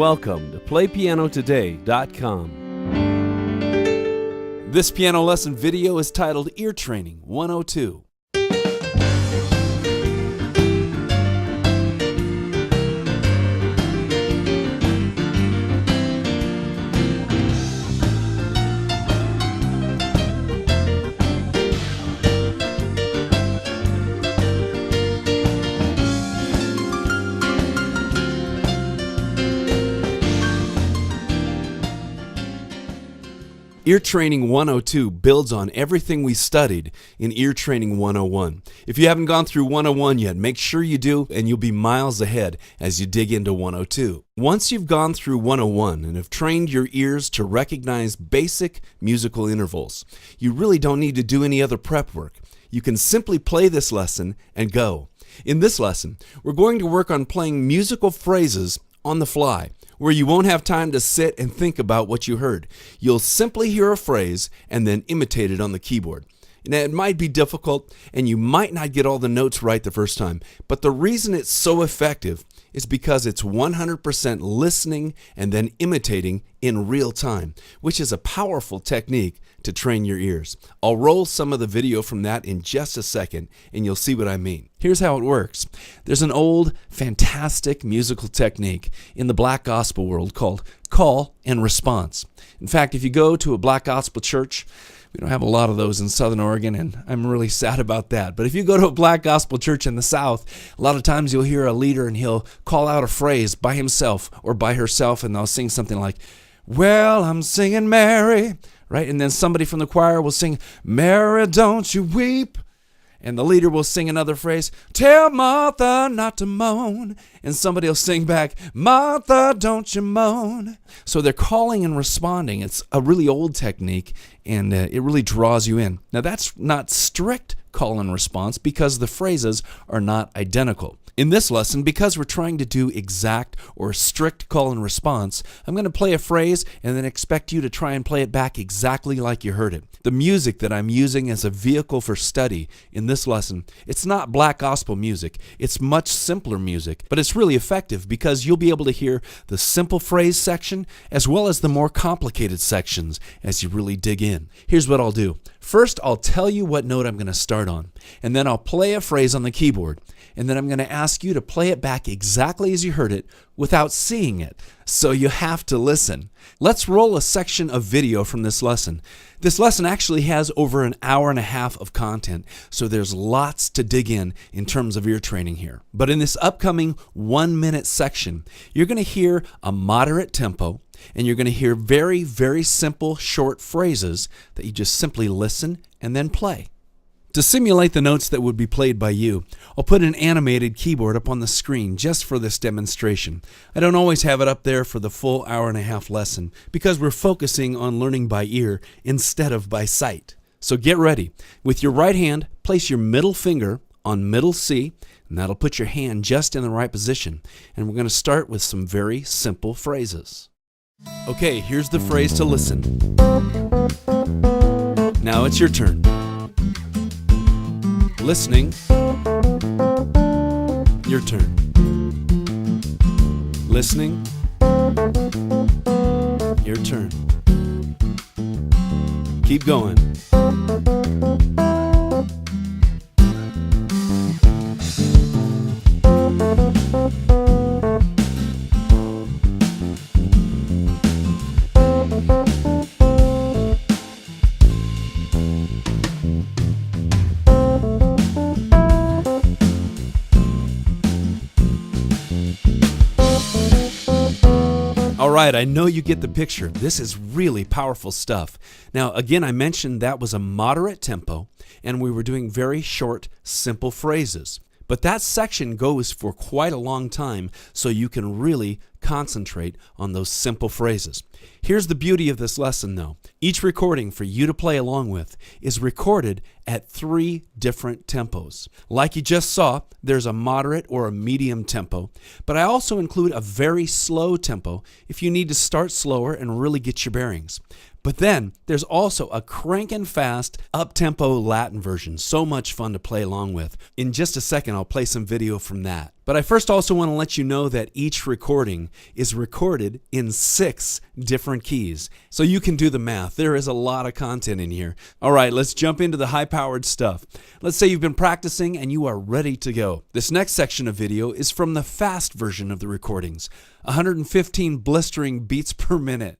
Welcome to PlayPianoToday.com. This piano lesson video is titled Ear Training 102. Ear Training 102 builds on everything we studied in Ear Training 101. If you haven't gone through 101 yet, make sure you do, and you'll be miles ahead as you dig into 102. Once you've gone through 101 and have trained your ears to recognize basic musical intervals, you really don't need to do any other prep work. You can simply play this lesson and go. In this lesson, we're going to work on playing musical phrases on the fly, where you won't have time to sit and think about what you heard. You'll simply hear a phrase and then imitate it on the keyboard. Now, it might be difficult and you might not get all the notes right the first time, but the reason it's so effective is because it's 100% listening and then imitating in real time, which is a powerful technique to train your ears. I'll roll some of the video from that in just a second and you'll see what I mean. Here's how it works. There's an old, fantastic musical technique in the black gospel world called call and response. In fact, if you go to a black gospel church, we don't have a lot of those in Southern Oregon, and I'm really sad about that. But if you go to a black gospel church in the South, a lot of times you'll hear a leader and he'll call out a phrase by himself or by herself, and they'll sing something like, "Well, I'm singing Mary," right? And then somebody from the choir will sing, "Mary, don't you weep." And the leader will sing another phrase, "Tell Martha not to moan." And somebody will sing back, "Martha, don't you moan." So they're calling and responding. It's a really old technique, and it really draws you in. Now, that's not strict call and response because the phrases are not identical. In this lesson, because we're trying to do exact or strict call and response, I'm going to play a phrase and then expect you to try and play it back exactly like you heard it. The music that I'm using as a vehicle for study in this lesson, it's not black gospel music. It's much simpler music, but it's really effective because you'll be able to hear the simple phrase section as well as the more complicated sections as you really dig in. Here's what I'll do. First, I'll tell you what note I'm going to start on, and then I'll play a phrase on the keyboard, and then I'm going to ask you to play it back exactly as you heard it without seeing it. So you have to listen. Let's roll a section of video from this lesson. This lesson actually has over an hour and a half of content, so there's lots to dig in terms of ear training here. But in this upcoming 1-minute section, you're going to hear a moderate tempo, and you're going to hear very, very simple short phrases that you just simply listen and then play. To simulate the notes that would be played by you, I'll put an animated keyboard up on the screen just for this demonstration. I don't always have it up there for the full hour and a half lesson because we're focusing on learning by ear instead of by sight. So get ready. With your right hand, place your middle finger on middle C, and that'll put your hand just in the right position. And we're going to start with some very simple phrases. Okay, here's the phrase to listen. Now it's your turn. Listening. Your turn. Listening. Your turn. Keep going. All right, I know you get the picture. This is really powerful stuff. Now, again, I mentioned that was a moderate tempo, and we were doing very short, simple phrases. But that section goes for quite a long time, so you can really concentrate on those simple phrases. Here's the beauty of this lesson, though. Each recording for you to play along with is recorded at 3 different tempos. Like you just saw, there's a moderate or a medium tempo, but I also include a very slow tempo if you need to start slower and really get your bearings. But then there's also a crankin' fast, up-tempo Latin version. So much fun to play along with. In just a second, I'll play some video from that. But I first also want to let you know that each recording is recorded in 6 different keys. So you can do the math. There is a lot of content in here. All right, let's jump into the high-powered stuff. Let's say you've been practicing and you are ready to go. This next section of video is from the fast version of the recordings, 115 blistering beats per minute.